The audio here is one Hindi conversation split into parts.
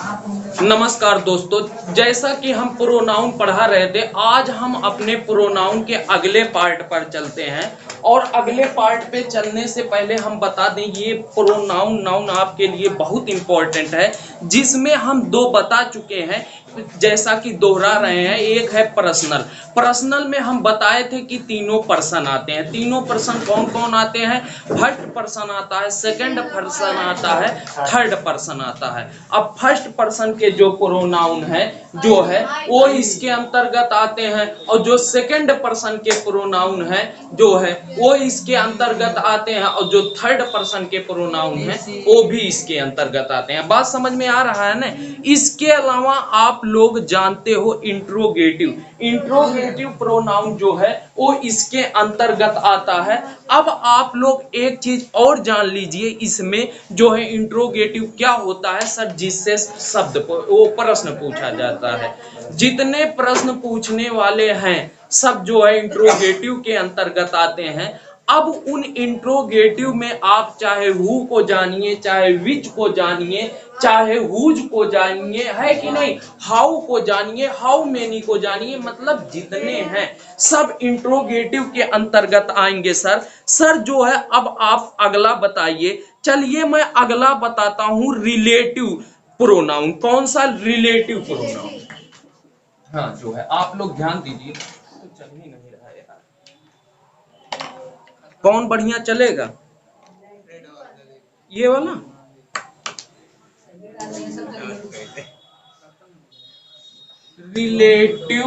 नमस्कार दोस्तों, जैसा कि हम प्रोनाउन पढ़ा रहे थे, आज हम अपने प्रोनाउन के अगले पार्ट पर चलते हैं। और अगले पार्ट पे चलने से पहले हम बता दें, ये प्रोनाउन नाउन आपके लिए बहुत इंपॉर्टेंट है, जिसमें हम दो बता चुके हैं, जैसा कि दोहरा रहे हैं। एक है पर्सनल। पर्सनल में हम बताए थे कि तीनों पर्सन आते हैं। तीनों पर्सन कौन कौन आते हैं? फर्स्ट पर्सन आता है, सेकंड पर्सन आता है, थर्ड पर्सन आता है। अब फर्स्ट पर्सन के जो प्रोनाउन है वो इसके अंतर्गत आते हैं, और जो सेकंड पर्सन के प्रोनाउन है वो इसके अंतर्गत आते हैं, और जो थर्ड पर्सन के प्रोनाउन है वो भी इसके अंतर्गत आते हैं। बात समझ में आ रहा है ना? इसके अलावा आप लोग जानते हो इंट्रोगेटिव। इंट्रोगेटिव प्रोनाउन जो है वो इसके अंतर्गत आता है। अब आप लोग एक चीज और जान लीजिए, इसमें जो है इंट्रोगेटिव क्या होता है सर, जिससे शब्द वो प्रश्न पूछा जाता है। जितने प्रश्न पूछने वाले हैं सब जो है इंट्रोगेटिव के अंतर्गत आते हैं। अब उन इंट्रोगेटिव में आप चाहे हु को जानिए, चाहे विच को जानिए, चाहे हुज को जानिए, है कि नहीं, हाउ को जानिए, हाउ मेनी को जानिए, मतलब जितने हैं सब इंट्रोगेटिव के अंतर्गत आएंगे। सर जो है, अब आप अगला बताइए। चलिए मैं अगला बताता हूं, रिलेटिव प्रोनाउन। कौन सा? Relative pronoun. हाँ जो है, आप लोग ध्यान दीजिए। तो चल ही नहीं रहा यार, कौन बढ़िया चलेगा? ये वाला रिलेटिव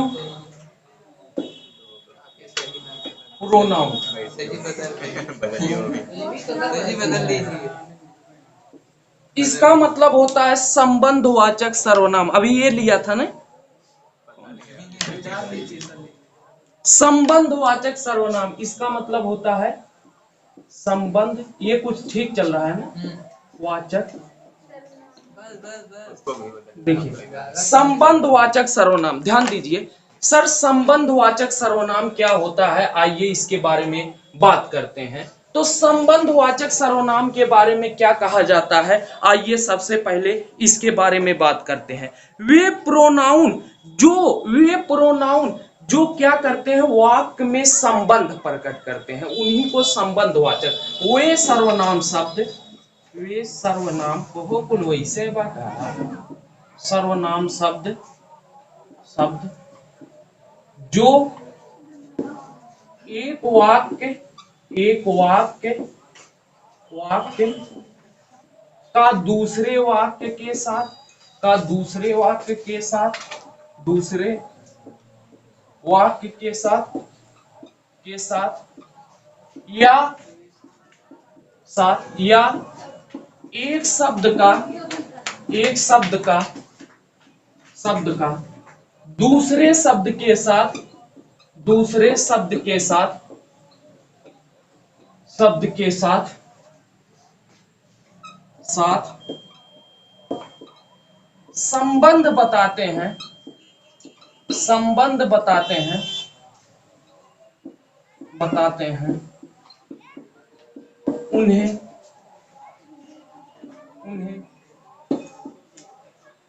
प्रोनाउन। इसका मतलब होता है संबंधवाचक सर्वनाम। अभी ये लिया था ना, संबंधवाचक सर्वनाम। इसका मतलब होता है संबंध, ये कुछ ठीक चल रहा है ना, वाचक। देखिए, संबंधवाचक सर्वनाम, ध्यान दीजिए। सर संबंधवाचक सर्वनाम क्या होता है, आइए इसके बारे में बात करते हैं। तो संबंधवाचक सर्वनाम के बारे में क्या कहा जाता है, आइए सबसे पहले इसके बारे में बात करते हैं। वे प्रोनाउन जो क्या करते हैं, वाक्य में संबंध प्रकट करते हैं, उन्हीं को संबंधवाचक। वे सर्वनाम को कुल वैसे बता, सर्वनाम शब्द जो एक वाक्य का दूसरे वाक्य के साथ दूसरे वाक्य के साथ या एक शब्द का दूसरे शब्द के साथ संबंध बताते हैं, उन्हें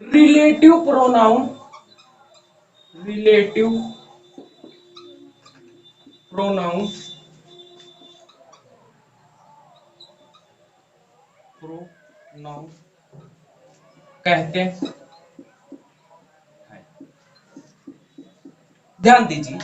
रिलेटिव प्रोनाउन कहते हैं। ध्यान दीजिए,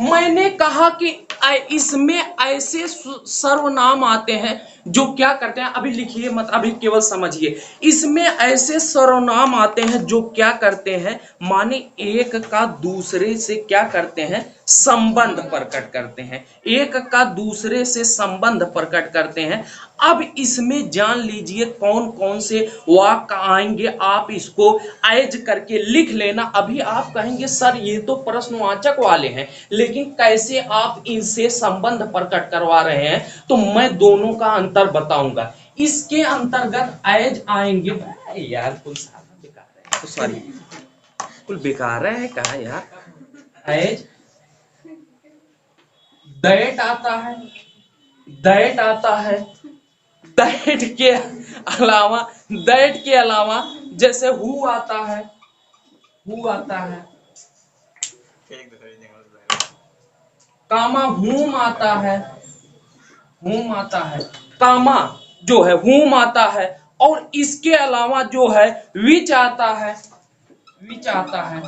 मैंने कहा कि इसमें ऐसे सर्वनाम आते हैं जो क्या करते हैं, अभी लिखिए मत, अभी केवल समझिए। इसमें ऐसे सर्वनाम आते हैं जो क्या करते हैं, माने एक का दूसरे से क्या करते हैं, संबंध प्रकट करते हैं, एक का दूसरे से संबंध प्रकट करते हैं। अब इसमें जान लीजिए कौन कौन से वाक्य आएंगे, आप इसको एज करके लिख लेना। अभी आप कहेंगे सर ये तो प्रश्नवाचक वाले हैं, लेकिन कैसे आप इनसे संबंध प्रकट करवा रहे हैं, तो मैं दोनों का अंतर बताऊंगा। इसके अंतर्गत एज आएंगे। यार कुल सारा बेकार है, सॉरी कुल बेकार है, कहा यार। एज दैट आता है, दैट के अलावा जैसे हु आता है, हु आता है, कामा हुम आता है, हुम आता है, कामा जो है हुम आता है, और इसके अलावा जो है विच आता है, विच आता है,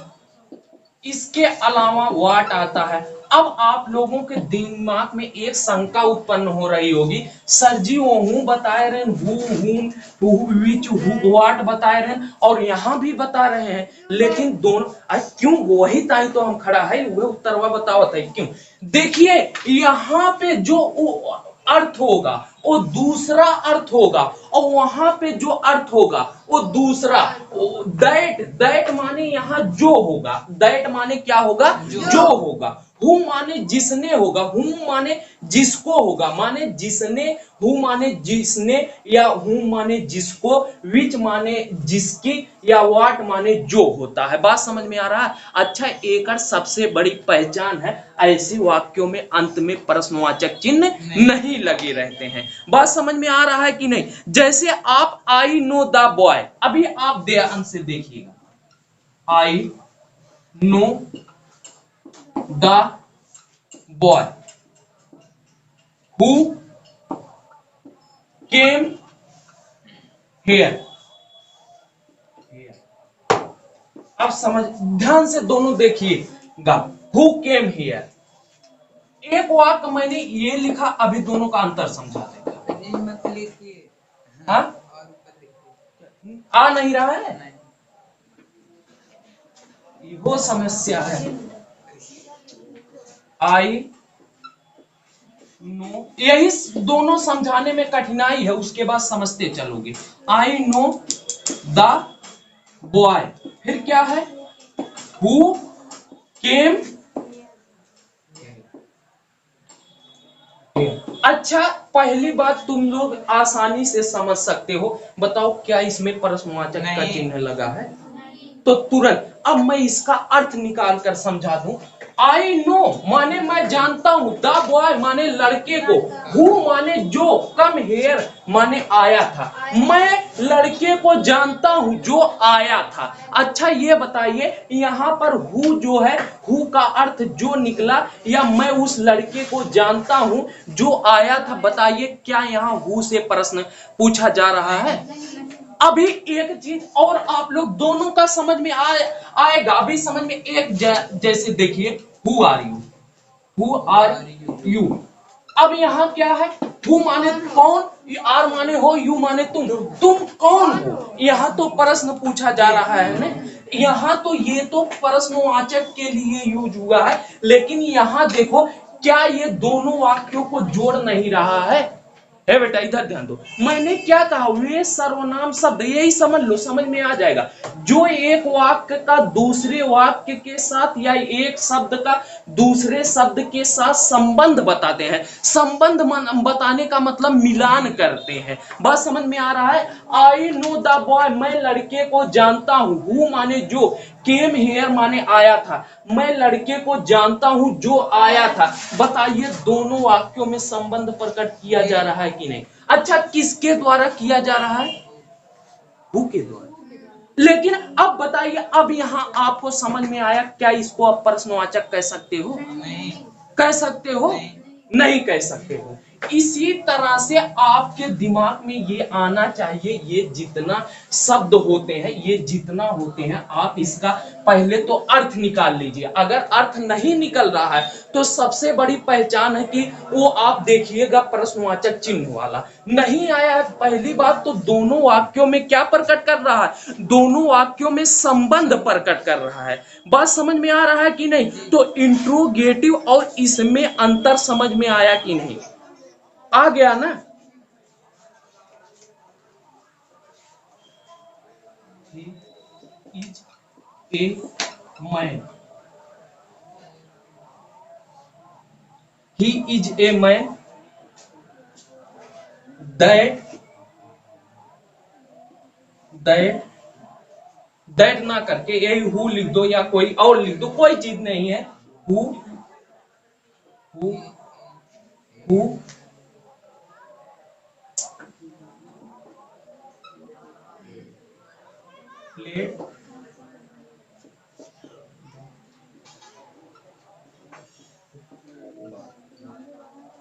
इसके अलावा वाट आता है। अब आप लोगों के दिमाग में एक शंका उत्पन्न हो रही होगी, सर जी वो हूं बताए रहे, हु विच हु वाट बताए रहे और यहां भी बता रहे हैं, लेकिन दोनों क्यों वही ताई तो हम खड़ा है वह उत्तरवा बतावत है क्यों। देखिए यहाँ पे जो अर्थ होगा वो दूसरा अर्थ होगा, और वहां पे जो अर्थ होगा वो दूसरा। दैट, दैट माने यहाँ जो होगा, दैट माने क्या होगा, जो होगा। हु माने जिसने होगा, हु माने जिसको होगा, माने जिसने, हु माने जिसने या हु माने जिसको, विच माने जिसकी, या वाट माने जो होता है। बात समझ में आ रहा है। अच्छा, एक और सबसे बड़ी पहचान है, ऐसे वाक्यों में अंत में प्रश्नवाचक चिन्ह नहीं लगे रहते हैं। बात समझ में आ रहा है कि नहीं। जैसे आप आई नो द बॉय, अभी आप ध्यान से देखिएगा, I know the boy who came here. अब समझ, ध्यान से दोनों देखिएगा, हु केम हियर। एक वाक्य मैंने ये लिखा, अभी दोनों का अंतर समझा देगा। हाँ? आ नहीं रहा है, वो समस्या है। आई नो, यही दोनों समझाने में कठिनाई है, उसके बाद समझते चलोगे। आई नो द बॉय, फिर क्या है, हु केम। अच्छा, पहली बात तुम लोग आसानी से समझ सकते हो, बताओ क्या इसमें प्रश्नवाचक का चिन्ह लगा है? तो तुरंत अब मैं इसका अर्थ निकाल कर समझा दूं। आई नो माने मैं जानता हूं, द बॉय माने लड़के को, हु माने जो, कम हेयर माने आया था, मैं लड़के को जानता हूं जो आया था। अच्छा ये बताइए, यहां पर हु जो है, हु का अर्थ जो निकला, या मैं उस लड़के को जानता हूं जो आया था। बताइए क्या यहां हु से प्रश्न पूछा जा रहा है? अभी एक चीज और आप लोग दोनों का समझ में आएगा। अभी समझ में एक जैसे देखिए, who are you, who are you. अब यहाँ क्या है, हु माने कौन, आर माने हो, यू माने तुम कौन हो। यहाँ तो प्रश्न पूछा जा रहा है ना, यहाँ तो ये तो प्रश्नवाचक के लिए यूज हुआ है, लेकिन यहाँ देखो क्या ये दोनों वाक्यों को जोड़ नहीं रहा है। है बेटा, इधर ध्यान दो, मैंने क्या कहा, वे सर्वनाम शब्द, यही समझ लो, समझ में आ जाएगा, जो एक वाक्य का दूसरे वाक्य के साथ या एक शब्द का दूसरे शब्द के साथ संबंध बताते हैं। संबंध बताने का मतलब मिलान करते हैं। बात समझ में आ रहा है। आई नो द बॉय, मैं लड़के को जानता हूं, हु माने जो, केम हियर माने आया था, मैं लड़के को जानता हूं जो आया था। बताइए दोनों वाक्यों में संबंध प्रकट किया जा रहा है कि नहीं? अच्छा, किसके द्वारा किया जा रहा है? हु के द्वारा। लेकिन अब बताइए, अब यहां आपको समझ में आया क्या इसको आप प्रश्नवाचक कह सकते हो? नहीं कह सकते हो, नहीं कह सकते हो। इसी तरह से आपके दिमाग में ये आना चाहिए, ये जितना शब्द होते हैं, ये जितना होते हैं, आप इसका पहले तो अर्थ निकाल लीजिए। अगर अर्थ नहीं निकल रहा है तो सबसे बड़ी पहचान है कि वो आप देखिएगा प्रश्नवाचक चिन्ह वाला नहीं आया है। पहली बात तो दोनों वाक्यों में क्या प्रकट कर रहा है, दोनों वाक्यों में संबंध प्रकट कर रहा है। बात समझ में आ रहा है कि नहीं? तो इंट्रोगेटिव और इसमें अंतर समझ में आया कि नहीं? आ गया ना? He is a man. He is a man that that that ना करके यही हु लिख दो या कोई और लिख दो, कोई चीज नहीं है। हु हु हु प्लेट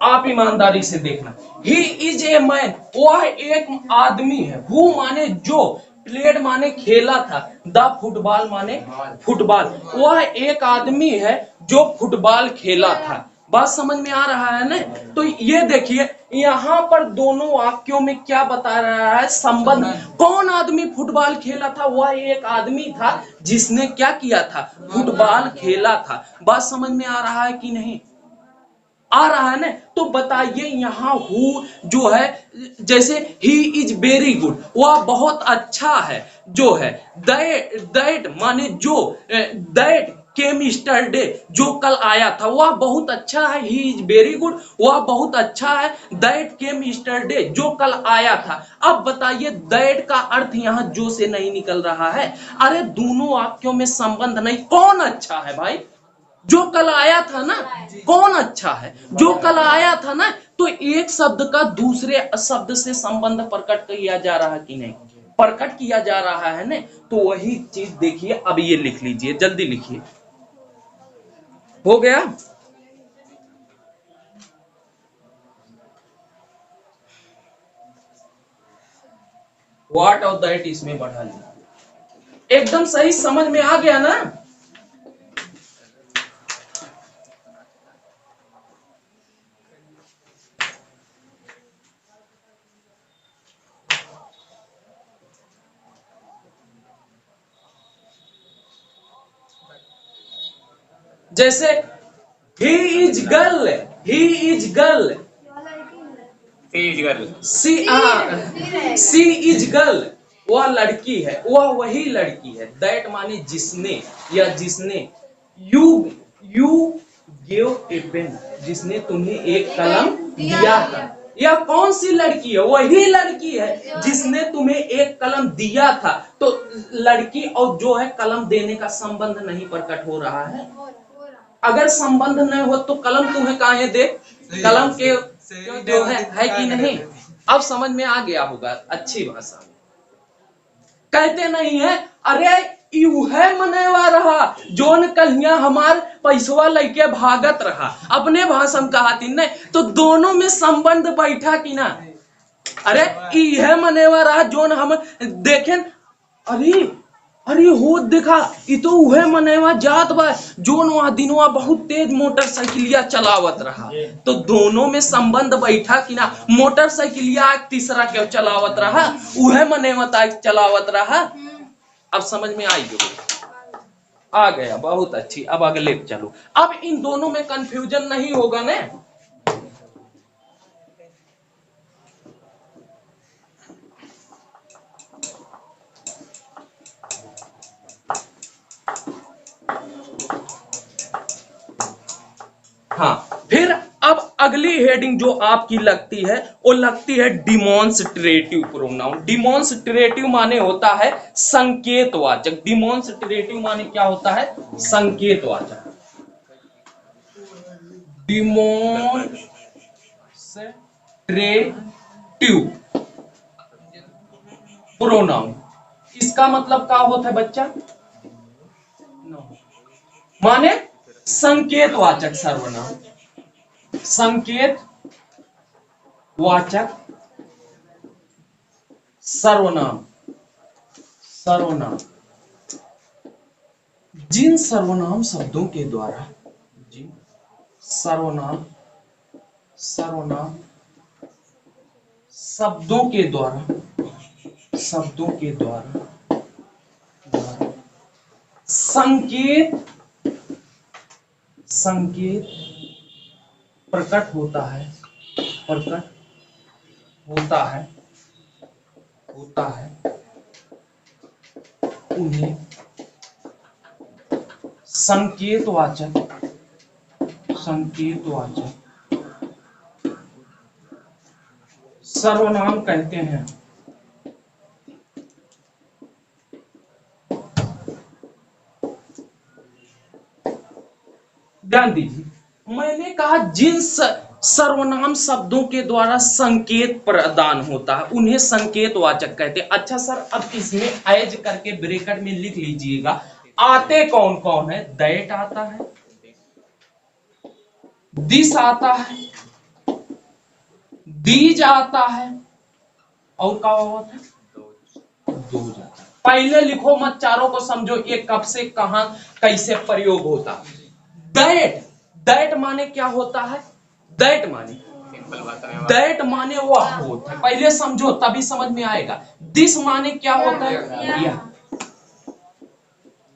आप ईमानदारी से देखना, ही इज ए मैन, वह एक आदमी है, हु माने जो, प्लेड माने खेला था, द फुटबॉल माने फुटबॉल, वह एक आदमी है जो फुटबॉल खेला था। बात समझ में आ रहा है ना? तो ये देखिए यहाँ पर दोनों वाक्यों में क्या बता रहा है, संबंध। कौन आदमी फुटबॉल खेला था? वह एक आदमी था जिसने क्या किया था, फुटबॉल खेला था। बात समझ में आ रहा है कि नहीं? आ रहा है ना? तो बताइए यहाँ हु जो है, जैसे ही इज वेरी गुड, वह बहुत अच्छा है, जो है दैट माने जो, दैट केम यस्टरडे, जो कल आया था, वह बहुत अच्छा है। ही इज वेरी गुड, वह बहुत अच्छा है। दैट केम यस्टरडे, जो कल आया था। अब बताइए दैट का अर्थ यहाँ जो से नहीं निकल रहा है। अरे दोनों वाक्यों में संबंध नहीं, कौन अच्छा है भाई? जो कल आया था ना। कौन अच्छा है? जो कल आया था ना। तो एक शब्द का दूसरे शब्द से संबंध प्रकट किया जा रहा कि नहीं? प्रकट किया जा रहा है ना। तो वही चीज देखिए, अब ये लिख लीजिए, जल्दी लिखिए। हो गया? व्हाट और दैट इसमें बढ़ा लीजिए। एकदम सही समझ में आ गया ना? जैसे he is girl, he is girl, she is girl, वह लड़की है, वह वही लड़की है। दैट माने जिसने, या जिसने, you you give a pen, जिसने तुम्हें एक कलम दिया था। यह कौन सी लड़की है? वही लड़की है जिसने तुम्हें एक कलम दिया था। तो लड़की और जो है कलम देने का संबंध नहीं प्रकट हो रहा है। अगर संबंध नहीं हो तो कलम तुम्हें काहे दे? कलम के जो है कि नहीं? अब समझ में आ गया होगा अच्छी भाषा में। कहते नहीं है, अरे यूहे मनेवा रहा जोन कहिया हमार पैसवा लेके भागत रहा। अपने भाषण कहाती नहीं, तो दोनों में संबंध बैठा कि ना? अरे इहे मनेवा रहा जोन हम देखें, अरे अरे हो देखा, इ तो उहे मनेवा जात बा जोन वहां दिनवा बहुत तेज मोटरसाइकिलिया चलावत रहा। तो दोनों में संबंध बैठा कि ना? मोटरसाइकिलिया तीसरा क्यों चलावत रहा? उहे मनेवा चलावत रहा। अब समझ में आई होगी? आ गया, बहुत अच्छी। अब अगले चलो। अब इन दोनों में कंफ्यूजन नहीं होगा ना? हाँ, फिर अब अगली हेडिंग जो आपकी लगती है, वो लगती है डिमॉन्स्ट्रेटिव प्रोनाउन। डिमॉन्स्ट्रेटिव माने होता है संकेतवाचक। डिमॉन्स्ट्रेटिव माने क्या होता है? संकेतवाचक। डिमॉन्स्ट्रेटिव प्रोनाउन, इसका मतलब क्या होता है बच्चा? माने संकेतवाचक सर्वनाम। संकेत वाचक सर्वनाम। सर्वनाम, जिन सर्वनाम शब्दों के द्वारा, जिन सर्वनाम सर्वनाम शब्दों के द्वारा, शब्दों के द्वारा संकेत संकेत प्रकट होता है, प्रकट होता है, होता है, उन्हें संकेतवाचक, संकेतवाचक सर्वनाम कहते हैं। ध्यान दीजिए, मैंने कहा जिन सर्वनाम शब्दों के द्वारा संकेत प्रदान होता है, उन्हें संकेतवाचक कहते हैं। अच्छा सर, अब इसमें एज करके ब्रैकेट में लिख लीजिएगा, आते कौन कौन है? दैट आता है, दिस आता है, दीज आता है, और क्या होता है? दोज आता है। पहले लिखो मत, चारों को समझो, ये कब से कहां कैसे प्रयोग होता है। दैट, दैट माने क्या होता है? दैट माने वह होता है, पहले समझो तभी समझ में आएगा। दिस माने क्या होता है? यह।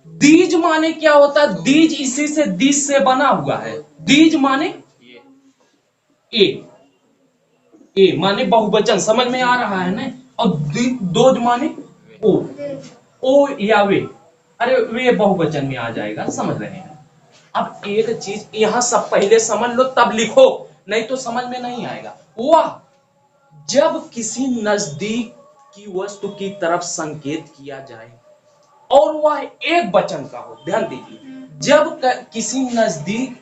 दीज माने क्या होता है? दीज इसी से दिस से बना हुआ है। दीज माने ए माने बहुवचन, समझ में आ रहा है ना? और दोज माने ओ या वे, अरे वे बहुवचन में आ जाएगा, समझ रहे हैं? अब एक चीज यहां सब पहले समझ लो तब लिखो, नहीं तो समझ में नहीं आएगा। वह जब किसी नजदीक की वस्तु की तरफ संकेत किया जाए और वह एक वचन का हो, ध्यान दीजिए, जब किसी नजदीक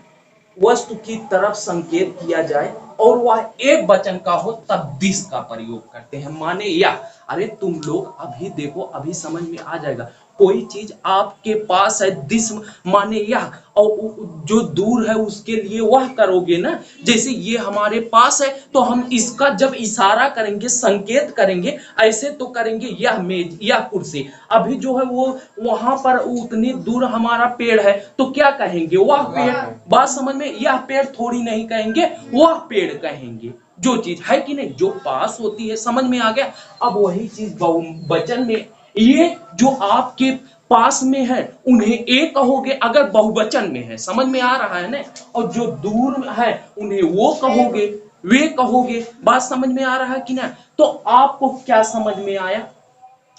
वस्तु की तरफ संकेत किया जाए और वह एक वचन का हो तब दिस का प्रयोग करते हैं, माने या। अरे तुम लोग अभी देखो, अभी समझ में आ जाएगा। कोई चीज आपके पास है, दिस माने या, और जो दूर है उसके लिए वह करोगे ना। जैसे ये हमारे पास है तो हम इसका जब इशारा करेंगे, संकेत करेंगे, ऐसे तो करेंगे यह मेज, यह कुर्सी। अभी जो है वो वहां पर उतनी दूर हमारा पेड़ है तो क्या कहेंगे? वह पेड़। बात समझ में? यह पेड़ थोड़ी नहीं कहेंगे, वह पेड़ कहेंगे। जो चीज है कि नहीं, जो पास होती है, समझ में आ गया? अब वही चीज बहुवचन में, ये जो आपके पास में है उन्हें एक कहोगे अगर बहुवचन में है, समझ में आ रहा है ना? और जो दूर है उन्हें वो कहोगे, वे कहोगे। बात समझ में आ रहा है कि ना? तो आपको क्या समझ में आया?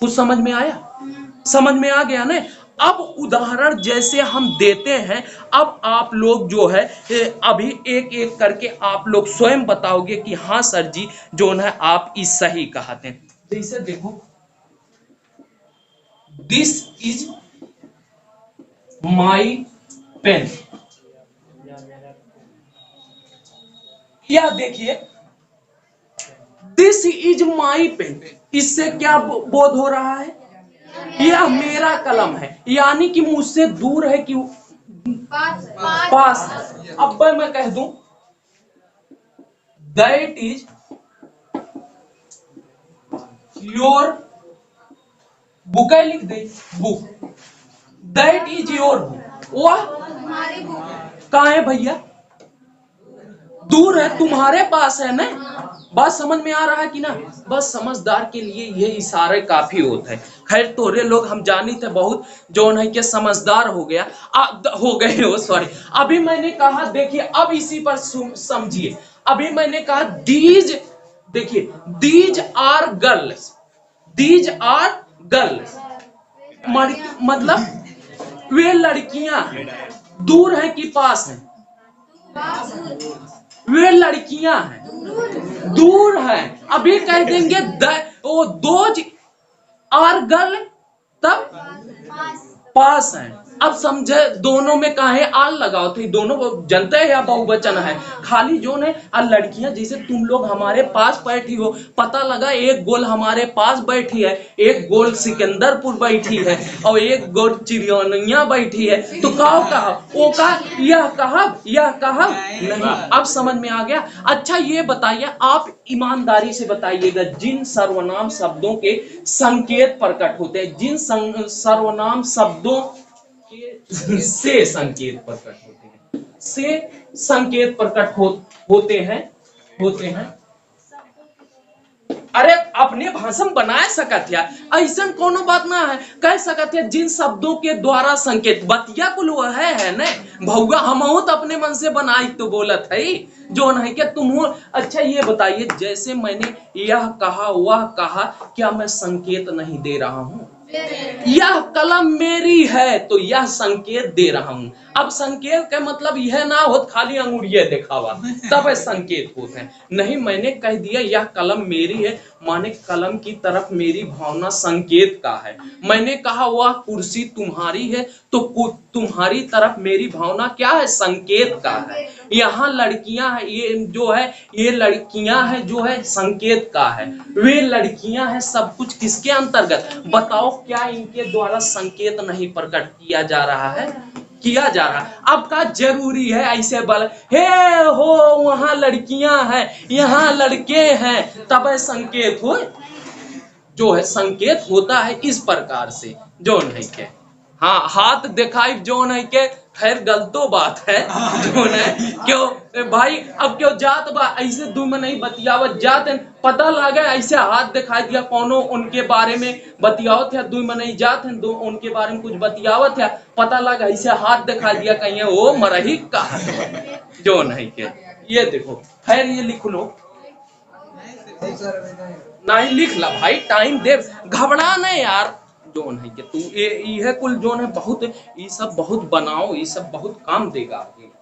कुछ समझ में आया? समझ में आ गया ना? अब उदाहरण जैसे हम देते हैं, अब आप लोग जो है अभी एक एक करके आप लोग स्वयं बताओगे कि हाँ सर जी जो है आप इस सही कहते हैं। जैसे देखो, दिस इज माई पेन, या देखिए दिस इज माई पेन, इससे क्या बोध हो रहा है? यह मेरा कलम है, यानी कि मुझसे दूर है कि पास है। अब मैं कह दूं दैट इज योर बुक, है लिख दे book, that is your book, वह कहाँ है भैया? दूर है, तुम्हारे पास है ना? बात समझ में आ रहा है कि ना? बस समझदार के लिए ये इशारे काफी होते हैं। खैर तोरे लोग हम जानी थे बहुत जो है कि समझदार हो गया, हो गए हो, सॉरी। अभी मैंने कहा, देखिए अब इसी पर समझिए। अभी मैंने कहा दीज, देखिए these are girls, these are girls, मतलब वे लड़कियां हैं। दूर है कि पास हैं? वे लड़कियां हैं, दूर है। अभी कह देंगे वो दोज आर गर्ल, तब पास है। अब समझे दोनों में काहे आल लगाओ थे? दोनों जनते हैं या बहुवचन है? खाली जो ने लड़कियां, जैसे तुम लोग हमारे पास बैठी हो, पता लगा एक गोल हमारे पास बैठी है, एक गोल सिकंदरपुर बैठी है और एक गोल चिड़िया बैठी है, तो कहा वो कहा यह कहा नहीं। अब समझ में आ गया? अच्छा ये बताइए, आप ईमानदारी से बताइएगा, जिन सर्वनाम शब्दों के संकेत प्रकट होते हैं, जिन सर्वनाम शब्दों से संकेत प्रकट होते हैं, से संकेत प्रकट होते हैं। अरे अपने भाषण बना सकत है, ऐसा कोनो बात ना है। कह सकत है जिन शब्दों के द्वारा संकेत, बतिया कुल वह है ना भौगा, हम तो अपने मन से बनाई तो बोलत है जो नहीं क्या तुम। अच्छा ये बताइए, जैसे मैंने यह कहा वह कहा, क्या मैं संकेत नहीं दे रहा हूं? यह कलम मेरी है तो यह संकेत दे रहा हूं। अब संकेत का मतलब यह ना हो खाली अंगुरिया दिखावा, तब संकेत होते हैं। नहीं, मैंने कह दिया यह कलम मेरी है, माने कलम की तरफ मेरी भावना संकेत का है। मैंने कहा वह कुर्सी तुम्हारी है, तो तुम्हारी तरफ मेरी भावना क्या है? संकेत का है। यहाँ लड़कियां है, ये जो है ये लड़कियां है जो है संकेत का है। वे लड़कियां हैं, सब कुछ किसके अंतर्गत? बताओ क्या इनके द्वारा संकेत नहीं प्रकट किया जा रहा है? किया जा रहा है। अब का जरूरी है ऐसे बल हे हो वहां लड़कियां हैं, यहाँ लड़के हैं, तब संकेत हो, जो है संकेत होता है इस प्रकार से। जो नहीं के हाँ हाथ दिखाई जो नहीं के, खैर गलतो बात है जो नहीं क्यों भाई, अब क्यों जात बा ऐसे दू में नहीं बतियावत जात है, पता लगा ऐसे हाथ दिखाई दिया कोनो उनके बारे में बतियावत है, दू में नहीं जात है, दो उनके बारे में कुछ बतियावत है, पता लगा ऐसे हाथ दिखाई दिया, कहीं वो मरही का जो नहीं के। ये देखो खैर ये लिख लो, नहीं लिख ला भाई, टाइम दे, घबरा नहीं यार। जोन है कि तू ये कुल जोन है बहुत, ये सब बहुत बनाओ, ये सब बहुत काम देगा आपके।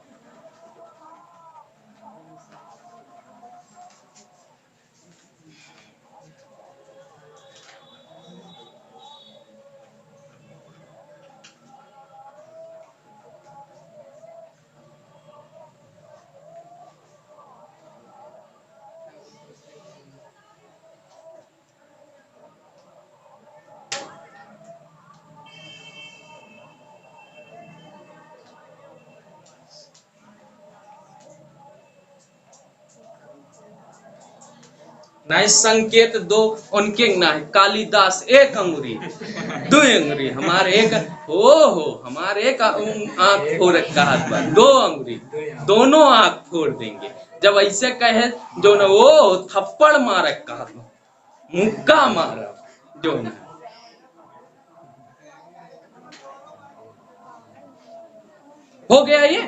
नहीं संकेत दो उनके ना है, कालिदास एक अंगुरी दो अंगुरी, हमारे एक हो हमारे एक आंख फोड़ कहा पर, दो अंगुरी दोनों आंख फोड़ देंगे जब ऐसे कहे जो न वो थप्पड़ मारे कहा मुक्का मारा जो न। हो गया ये।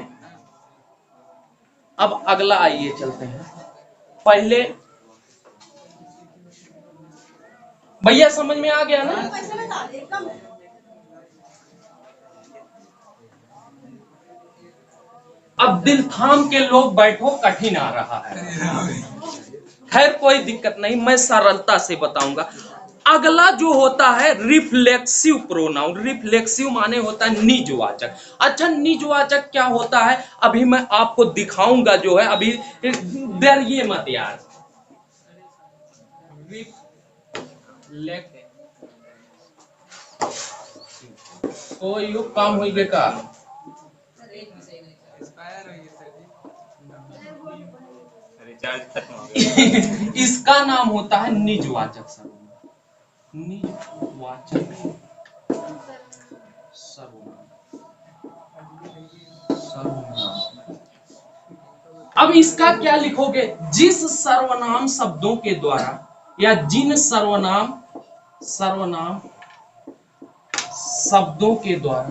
अब अगला आइए चलते हैं। पहले भैया समझ में आ गया ना? अब दिल थाम के लोग बैठो, कठिन आ रहा है। खैर कोई दिक्कत नहीं, मैं सरलता से बताऊंगा। अगला जो होता है रिफ्लेक्सिव प्रोनाउन। रिफ्लेक्सिव माने होता है निजवाचक। अच्छा निजवाचक क्या होता है अभी मैं आपको दिखाऊंगा, जो है अभी डरिए मत यार। तो यू काम हो गए का इसका नाम होता है निजवाचक सर्वनाम। निजवाचक सर्वनाम। अब इसका क्या लिखोगे? जिस सर्वनाम शब्दों के द्वारा या जिन सर्वनाम शब्दों के द्वारा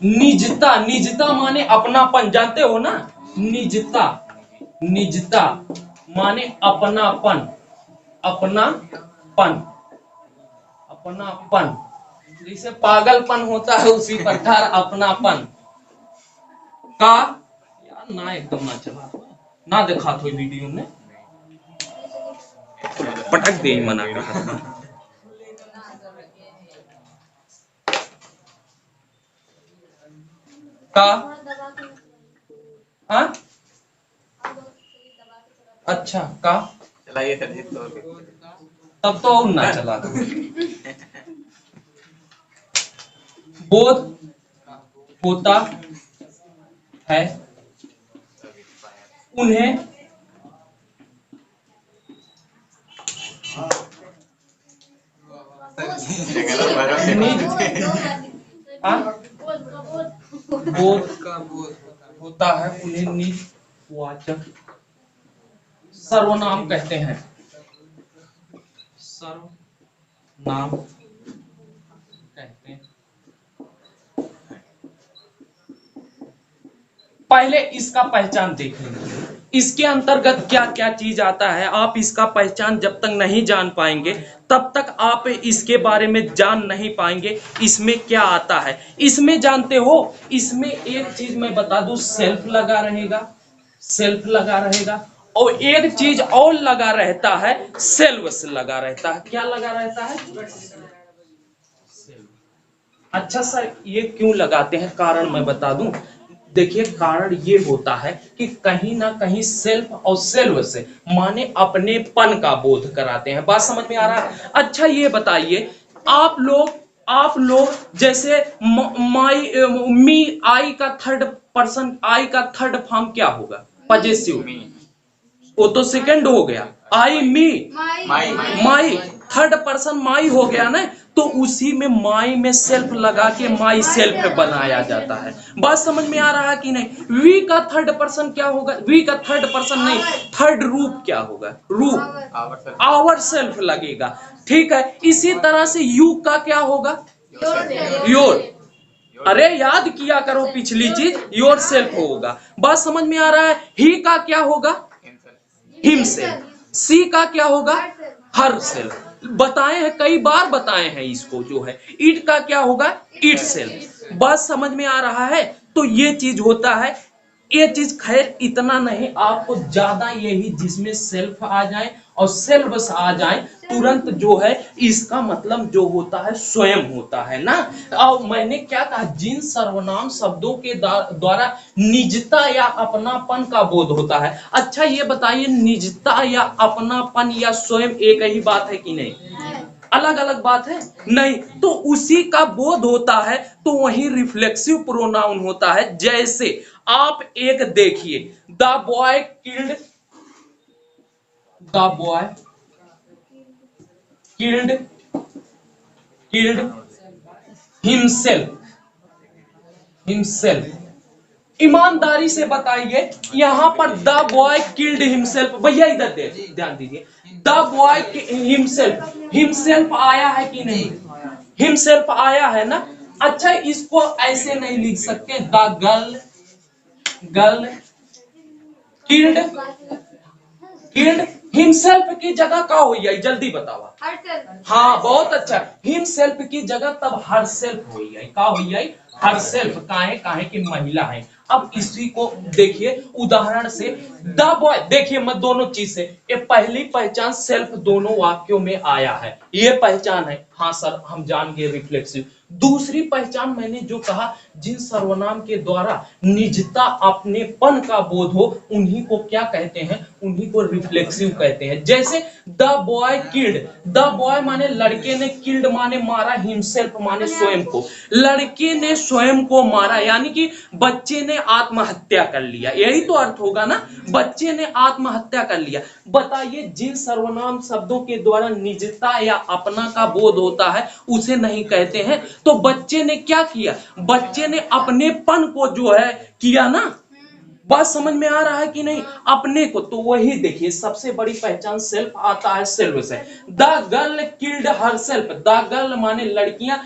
निजता माने अपनापन, जानते हो ना? निजता माने अपनापन, जैसे पागलपन होता है उसी प्रकार अपनापन का। यार ना एकदम ना चला ना दिखा थो वीडियो में, पटक दे मना कर का। हाँ अच्छा का चलाइए तब तो और ना चला। बोध होता है उन्हें बोध होता है उन्हें निजवाचक सर्वनाम कहते हैं। सर्वनाम कहते हैं। पहले इसका पहचान देख लेंगे, इसके अंतर्गत क्या क्या चीज आता है। आप इसका पहचान जब तक नहीं जान पाएंगे तब तक आप इसके बारे में जान नहीं पाएंगे इसमें क्या आता है। इसमें जानते हो, इसमें एक चीज मैं बता दूं, सेल्फ लगा रहेगा। सेल्फ लगा रहेगा, और एक चीज और लगा रहता है, सेल्व्स लगा रहता है। क्या लगा रहता है? अच्छा सर, ये क्यों लगाते हैं? कारण मैं बता दूं। देखिए, कारण ये होता है कि कहीं ना कहीं सेल्फ और सेल्व से माने अपनेपन का बोध कराते हैं। बात समझ में आ रहा है? अच्छा ये बताइए, आप लोग जैसे माई, मी, आई का थर्ड पर्सन, आई का थर्ड फॉर्म क्या होगा? पजेसिव। वो तो सेकंड हो गया। आई, मी, माई, थर्ड पर्सन माई हो गया ना। तो उसी में माई में सेल्फ लगा के माई सेल्फ बनाया जाता है। बात समझ में आ रहा है कि नहीं? वी का थर्ड पर्सन क्या होगा? वी का थर्ड पर्सन नहीं, थर्ड रूप क्या होगा? रूप, आवर सेल्फ लगेगा। ठीक है, इसी तरह से यू का क्या होगा? योर। अरे याद किया करो पिछली चीज, योर सेल्फ होगा। बात समझ में आ रहा है? ही का क्या होगा? हिमसेल्फ। सी का क्या होगा? Her self. बताए हैं, कई बार बताए हैं इसको, जो है इट का क्या होगा? It self. बात समझ में आ रहा है? तो ये चीज होता है। ये चीज खैर इतना नहीं, आपको ज्यादा यही जिसमें सेल्फ आ जाए और सेल्व्स आ जाए, तुरंत जो है इसका मतलब जो होता है स्वयं होता है ना। और मैंने क्या कहा? जिन सर्वनाम शब्दों के द्वारा निजता या अपनापन का बोध होता है। अच्छा ये बताइए, निजता या अपनापन या स्वयं एक ही बात है कि नहीं? अलग अलग बात है? नहीं। तो उसी का बोध होता है, तो वही रिफ्लेक्सिव प्रोनाउन होता है। जैसे आप एक देखिए, the boy killed, the boy killed killed himself, himself. ईमानदारी से बताइए, यहां पर द बॉय किल्ड हिमसेल्फ, भैया इधर दे ध्यान दीजिए, द बॉय हिमसेल्फ, हिमसेल्फ आया है कि नहीं? हिमसेल्फ आया है ना। अच्छा, इसको ऐसे नहीं लिख सकते, the girl, girl killed, killed himself की जगह का हो जाए? जल्दी बताओ। हाँ बहुत अच्छा, हिमसेल्फ की जगह तब हर सेल्फ हो जाए। का हो जाए? Her self. काहे? काहे की महिला है। अब इसी को देखिए उदाहरण से, द बॉय, देखिए मैं दोनों चीज से, ये पहली पहचान सेल्फ दोनों वाक्यों में आया है, ये पहचान है। हाँ सर हम जान गए, रिफ्लेक्सिव। दूसरी पहचान मैंने जो कहा, जिन सर्वनाम के द्वारा निजता अपनेपन का बोध हो, उन्हीं को क्या कहते हैं? उन्हीं को रिफ्लेक्सिव कहते हैं। जैसे the boy killed, the boy माने लड़के ने, किल्ड माने मारा, हिमसेल्फ माने स्वयं को। लड़के ने स्वयं को मारा, यानी कि बच्चे ने आत्महत्या कर लिया, यही तो अर्थ होगा ना। बच्चे ने आत्महत्या कर लिया। बताइए, जिन सर्वनाम शब्दों के द्वारा निजता या अपना का बोध होता है, उसे नहीं कहते हैं। तो बच्चे ने क्या किया? बच्चे ने अपनेपन को जो है किया ना। बात समझ में आ रहा है कि नहीं? अपने को। तो वही देखिए, सबसे बड़ी पहचान सेल्फ आता है, सेल्फ से। The girl killed her self, the girl माने लड़कियां,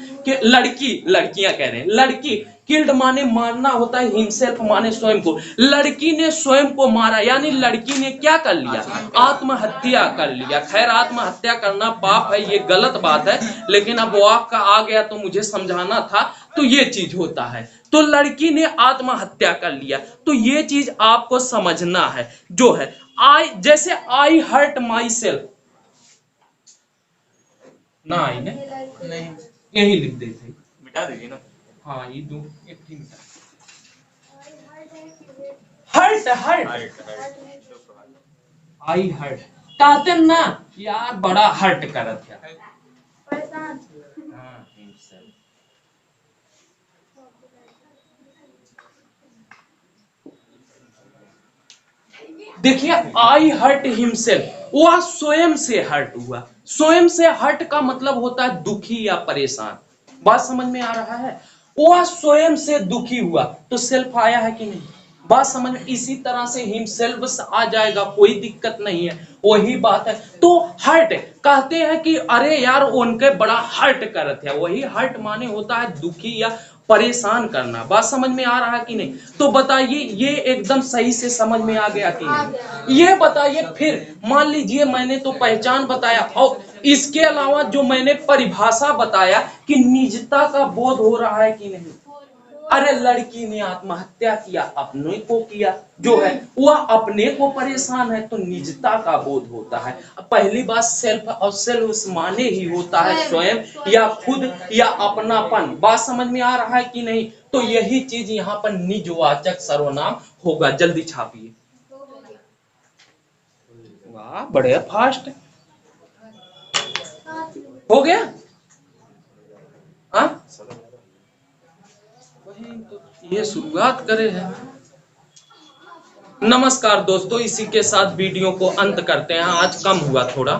लड़की, लड़कियां कह रहे हैं, लड़की, किल्ड माने मारना होता है, हिमसेल्फ माने स्वयं को। लड़की ने स्वयं को मारा, यानी लड़की ने क्या कर लिया? आत्महत्या कर लिया। खैर आत्महत्या करना पाप है, ये गलत बात है, लेकिन अब वाक का आ गया तो मुझे समझाना था, तो ये चीज होता है। तो लड़की ने आत्महत्या कर लिया। तो ये चीज आपको समझना है, जो है आई, जैसे आई हर्ट माई सेल्फ ना, आई नहीं, यही लिख देते, मिटा दीजिए ना। हाँ ये दो एक ही मिटा, हर्ट, हर्ट, आई हर्ट कहते ना यार, बड़ा हर्ट करत है। हाँ, देखिए, आई हर्ट हिमसेल्फ, वह स्वयं से हर्ट हुआ। स्वयं से हर्ट का मतलब होता है दुखी या परेशान। बात समझ में आ रहा है? वह स्वयं से दुखी हुआ, तो सेल्फ आया है कि नहीं? बात समझ में? इसी तरह से हिमसेल्फ आ जाएगा, कोई दिक्कत नहीं है, वही बात है। तो हर्ट कहते हैं कि अरे यार उनके बड़ा हर्ट करत है, वही हर्ट माने होता है दुखी या परेशान करना। बात समझ में आ रहा है कि नहीं? तो बताइए, ये एकदम सही से समझ में आ गया कि नहीं? ये बताइए, फिर मान लीजिए मैंने तो पहचान बताया, और इसके अलावा जो मैंने परिभाषा बताया कि निजता का बोध हो रहा है कि नहीं? अरे लड़की ने आत्महत्या किया, अपने को किया, जो है वह अपने को परेशान है, तो निजता का बोध होता है। पहली बात सेल्फ, और सेल्फ माने ही होता है स्वयं या खुद या अपनापन। बात समझ में आ रहा है कि नहीं? तो यही चीज यहाँ पर निजवाचक सर्वनाम होगा। जल्दी छापिए। वाह, बड़े फास्ट हो गया। हाँ, वही तो, ये शुरुआत करे है। नमस्कार दोस्तों, इसी के साथ वीडियो को अंत करते हैं। आज कम हुआ थोड़ा।